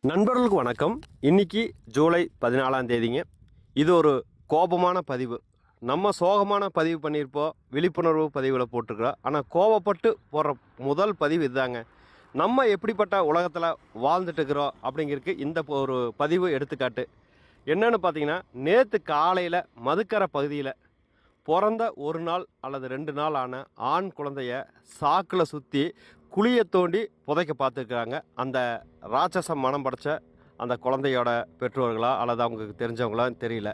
நண்பர்களுக்கு வணக்கம். இன்னைக்கு ஜூலை 14ஆம் தேதிங்க. இது ஒரு கோபமான பதிவு. நம்ம சோகமான பதிவு பண்ணியிருப்போம், விழிப்புணர்வு பதிவில் போட்டிருக்கிறோம். ஆனால் கோபப்பட்டு போடுற முதல் பதிவு இதுதாங்க. நம்ம எப்படிப்பட்ட உலகத்தில் வாழ்ந்துட்டு இருக்கிறோம் அப்படிங்கிறதுக்கு இந்த ஒரு பதிவு எடுத்துக்காட்டு. என்னன்னு பார்த்தீங்கன்னா, நேற்று காலையில் மதுக்கரை பகுதியில் பிறந்த ஒரு நாள் அல்லது 2 நாள் ஆன ஆண் குழந்தைய சாக்கில் சுற்றி குழியை தோண்டி புதைக்க பார்த்துருக்குறாங்க. அந்த ராட்சசம் மனம் படைச்ச அந்த குழந்தையோட பெற்றோர்களா அல்லது அவங்களுக்கு தெரிஞ்சவங்களான்னு தெரியல.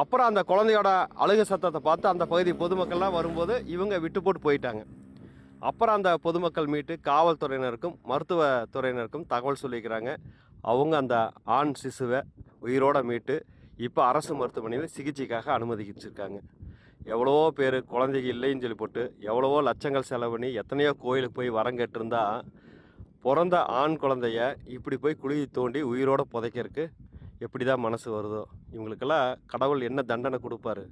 அப்புறம் அந்த குழந்தையோட அழுக சத்தத்தை பார்த்து அந்த பகுதி பொதுமக்கள்லாம் வரும்போது இவங்க விட்டு போட்டு போயிட்டாங்க. அப்புறம் அந்த பொதுமக்கள் மீட்டு காவல்துறையினருக்கும் மருத்துவத்துறையினருக்கும் தகவல் சொல்லிக்கிறாங்க. அவங்க அந்த ஆண் சிசுவை உயிரோடு மீட்டு இப்போ அரசு மருத்துவமனையில் சிகிச்சைக்காக அனுமதிச்சிருக்காங்க. எவ்வளவோ பேர் குழந்தைங்க இல்லைன்னு சொல்லி போட்டு எவ்வளவோ லட்சங்கள் செலவு பண்ணி எத்தனையோ கோயிலுக்கு போய் வரம் கேட்டிருந்தா பிறந்த ஆண் குழந்தைய இப்படி போய் குழி தோண்டி உயிரோடு புதைக்கிறதுக்கு எப்படி தான் மனசு வருதோ. இவங்களுக்கெல்லாம் கடவுள் என்ன தண்டனை கொடுப்பாரு?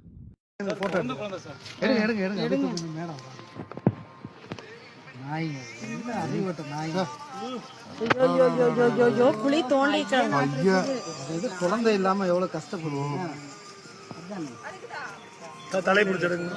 குழி தோண்டி குழந்தை இல்லாம எவ்வளவு கஷ்டப்படுவோம். தலை பிடிச்சிருங்க.